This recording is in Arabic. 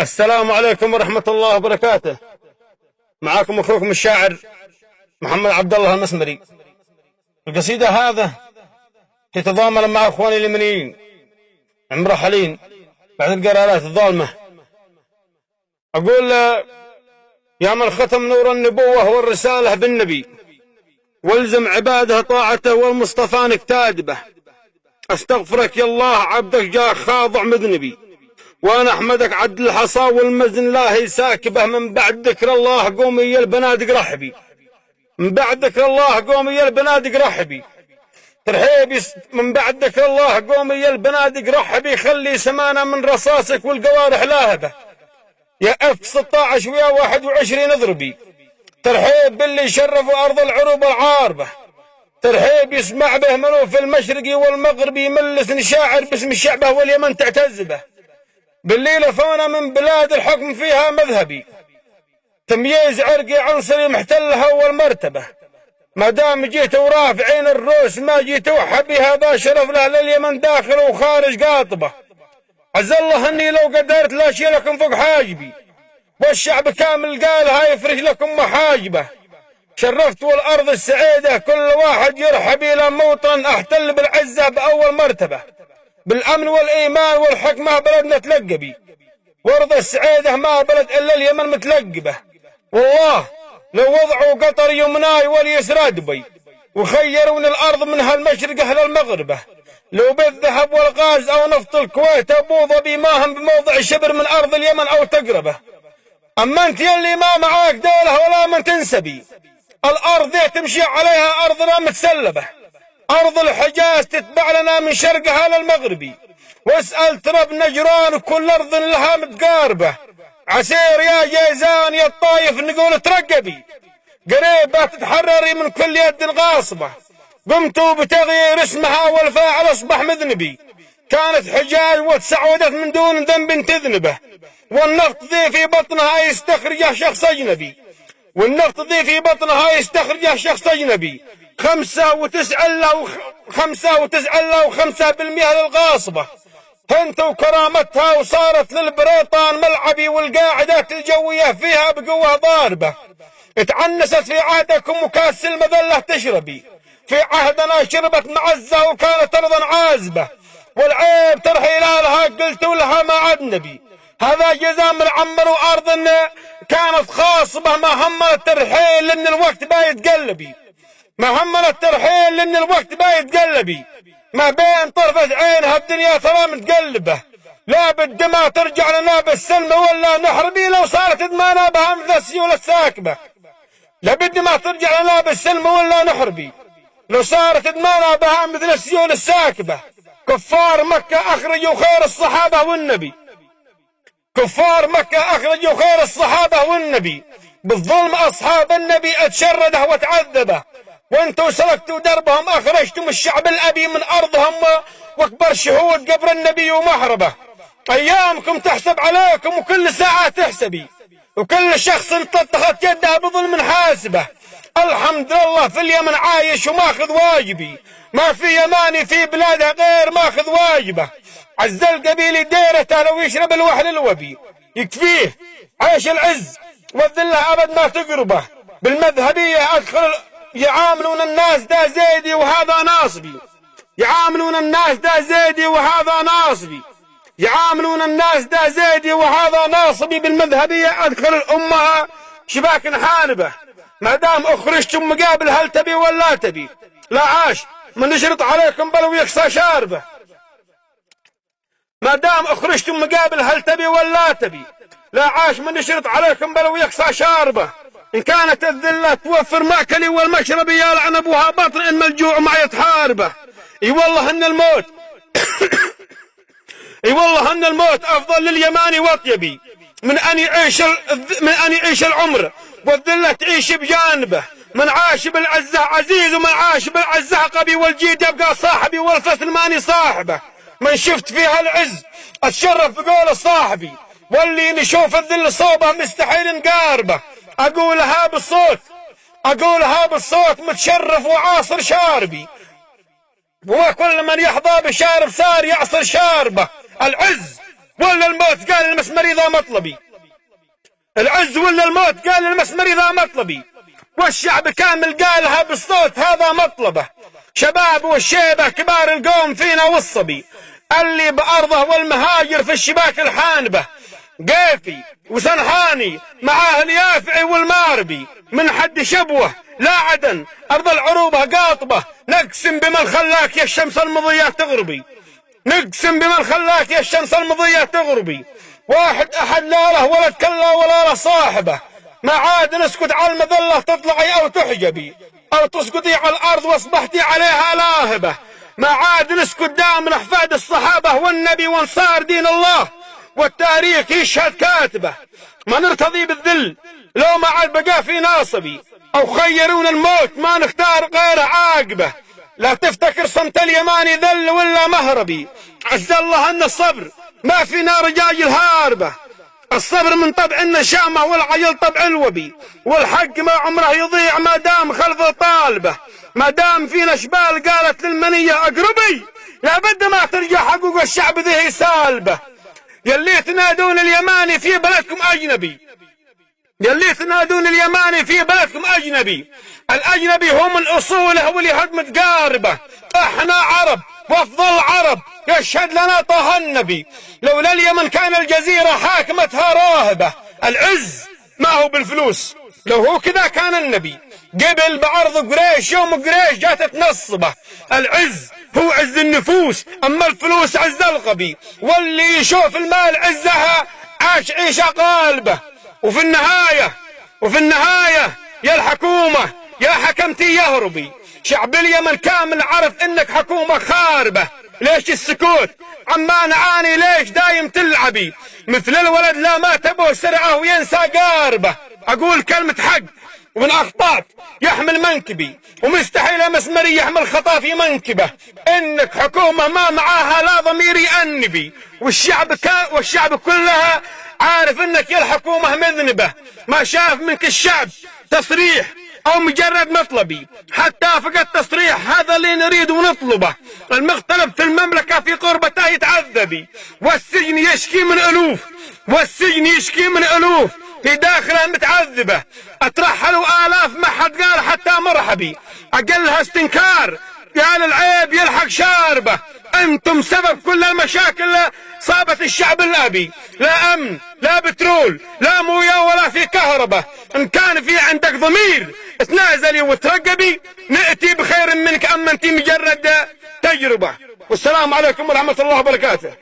السلام عليكم ورحمة الله وبركاته. معاكم أخوكم الشاعر محمد عبد الله المسمري. القصيدة هذا تتضامن مع أخواني اليمنيين المرحلين بعد القرارات الظالمة. أقول يا من ختم نور النبوة والرسالة بالنبي، والزم عباده طاعته والمصطفى نكتاد به. استغفرك يا الله عبدك جاء خاضع مذنبي، وانا احمدك عد الحصى والمزن لا ساكبه. من بعد ذكر الله قومي يا البنادق رحبي، من بعد ذكر الله قومي يا البنادق رحبي. ترحيبي من بعد ذكر الله قومي يا البنادق رحبي. خلي سمانة من رصاصك والقوارح لاهبه، يا اف 16 ويا 21 اضربي. ترحيب باللي شرفوا ارض العروبه العاربه، ترحيب يسمع به منو في المشرقي والمغربي. ملس شاعر باسم الشعبه واليمن تعتز به، بالليله فونا من بلاد الحكم فيها مذهبي. تمييز عرقي عنصري محتلها والمرتبه، ما دام جيت ورافعين الروس ما جيت وحبي. هذا شرف له لليمن داخل وخارج قاطبه. عز الله اني لو قدرت لا شيء لكم فوق حاجبي، والشعب كامل قالها يفرش لكم محاجبه. شرفت والارض السعيده كل واحد يرحب الى موطن احتل بالعزه باول مرتبه. بالامن والايمان والحكمه بلدنا تلقبي، وارض السعيده ما بلد الا اليمن متلقبه. والله لو وضعوا قطر يمناي واليسرى دبي، وخيرون الارض من هالمشرق اهل المغربه. لو بالذهب والغاز او نفط الكويت ابو ظبي ما هم بموضع شبر من ارض اليمن او تقربه. اما انت يلي ما معاك دوله ولا من تنسبي، الارض ذي تمشي عليها ارضنا متسلبه. ارض الحجاز تتبع لنا من شرقها للمغربي، واسال ترب نجران وكل ارض لها متقاربه. عسير يا جيزان يا الطايف نقول ترقبي، قريبه تتحرري من كل يد غاصبه. قمتوا بتغيير اسمها والفاعل اصبح مذنبي، كانت حجاز وتسعودت من دون ذنب تذنبه. والنفط ذي في بطنها يستخرجه شخص اجنبي، والنفط ذي في بطنها يستخرجه شخص اجنبي. 5.9% للغاصبه، هنت وكرامتها وصارت للبريطان ملعبي. والقاعدات الجويه فيها بقوه ضاربه، اتعنست في عهدكم وكاس المذله تشربي. في عهدنا شربت معزه وكانت ارضا عازبه، والعيب ترحيلها قلت لها ما عاد نبي. هذا جزاء من عمر وارض كانت خاصبه. ما همنا الترحيل لان الوقت بايت قلبي، ما همنا الترحيل لان الوقت بايت قلبي. ما بين طرفة عينها الدنيا ترى متقلبه، لا بالدماء ترجع لنا بالسلم ولا نحربي. لو صارت دمانا بها مثل السيول الساكبه، لا بالدماء ترجع لنا بالسلم ولا نحربي. لو صارت دمانا بها مثل السيول الساكبه. كفار مكه اخرجوا خير الصحابه والنبي، كفار مكة أخرجوا خير الصحابة والنبي. بالظلم أصحاب النبي اتشرده وتعذبه، وانتوا سلكتوا دربهم أخرجتم الشعب الأبي من أرضهم. واكبر شهود قبر النبي ومحربه. أيامكم تحسب عليكم وكل ساعة تحسبي، وكل شخص اتخذت يده بظلم حاسبه. الحمد لله في اليمن عايش وماخذ واجبي، ما في يماني في بلاده غير ماخذ واجبه. عز القبيل ديرته لو يشرب الوحل الوبي، يكفيه عيش العز والذله ابد ما تقربه. بالمذهبيه ادخل يعاملون الناس دا زيدي وهذا ناصبي، يعاملون الناس دا زيدي وهذا ناصبي، يعاملون الناس دا زيدي وهذا ناصبي. بالمذهبيه ادخل الامه شباك حاربه، ما دام اخرجتم مقابل هل تبي ولا تبي. لا عاش من نشرط عليكم بل ويقصى شاربه، ما دام اخرجتم مقابل هل تبي ولا تبي. لا عاش من نشرط عليكم بل ويقصى شاربه. ان كانت الذله توفر ماكلي والمشربي يلعن ابوها بطن ان الجوع معي تحاربه. اي والله ان الموت اي والله ان الموت افضل لليماني واطيبي من ان يعيش العمر والذله تعيش بجانبه. من عاش بالعزه عزيز ومن عاش بالعزه قبي، والجيد يبقى صاحبي والفصل ماني صاحبه. من شفت فيها العز اتشرف بقول صاحبي، واللي نشوف الذل صوبه مستحيل نقاربه. اقولها بالصوت اقولها بالصوت متشرف وعاصر شاربي، وكل من يحظى بشارب صار يعصر شاربه. العز ولا الموت قال المسمري ذا مطلبي، العز ولا الموت قال المسمري ذا مطلبي، والشعب كامل قالها بالصوت هذا مطلبه، شباب والشيبة كبار القوم فينا والصبي، اللي بأرضه والمهاجر في الشباك الحانبة، قيفي وسنحاني معاه اليافعي والماربي، من حد شبوه لا عدن أرض العروبة قاطبة، نقسم بمن خلاك يا الشمس المضية تغربي، نقسم بمن خلاك يا الشمس المضية تغربي، واحد أحد لا له ولد كلا ولا له صاحبه، ما عاد نسكت على المذلة تطلعي أو تحجبي، أو تسقطي على الأرض واصبحتي عليها لاهبة، ما عاد نسكت دام أحفاد الصحابة والنبي وانصار دين الله، والتاريخ يشهد كاتبه، ما نرتضي بالذل لو ما عاد بقى في ناصبي، أو خيرون الموت ما نختار غير عاقبه، لا تفتكر صمت اليماني ذل ولا مهربي، عز الله أن الصبر ما فينا رجاجل هاربه، الصبر من طبع النشامة والعجل طبع الوبي، والحق ما عمره يضيع ما دام خلفه طالبه، ما دام فينا شبال قالت للمنية أقربي لابد ما ترجع حقوق الشعب ذي سالبه، يلي تنادون اليماني في بلدكم أجنبي، يلي تنادون اليماني في بلدكم أجنبي، الأجنبي هو من أصوله واللي هد متقاربة، احنا عرب وافضل عرب يشهد لنا طه النبي، لولا اليمن كان الجزيرة حاكمتها راهبة، العز ما هو بالفلوس، لو هو كذا كان النبي قبل بعرض قريش يوم قريش جات تنصبه، العز هو عز النفوس أما الفلوس عز الغبي، واللي يشوف المال عزها عاش عيشة قالبة، وفي النهاية يا الحكومة يا حكمتي يهربي، شعب اليمن كامل عرف انك حكومة خاربة، ليش السكوت عما نعاني ليش دايم تلعبي، مثل الولد لا ما تبوه سرعه وينسى قاربه، اقول كلمة حق ومن اخطأت يحمل منكبي، ومستحيل مسمري يحمل خطا في منكبه، انك حكومة ما معاها لا ضمير يأنبي، والشعب كلها عارف انك يا الحكومة مذنبة، ما شاف منك الشعب تصريح او مجرد مطلبي، حتى فقط تصريح هذا اللي نريد ونطلبه، المغترب في المملكة في قربته يتعذبي، والسجن يشكي من الوف في داخله متعذبة، اترحلوا آلاف ما حد قال حتى مرحبي، اقلها استنكار قال العيب يلحق شاربه، انتم سبب كل المشاكل صابت الشعب الابي، لا امن لا بترول لا مويه ولا في كهرباء، ان كان في عندك ضمير تنازلي وترقبي نأتي بخير منك، اما انت مجرد تجربة، والسلام عليكم ورحمة الله وبركاته.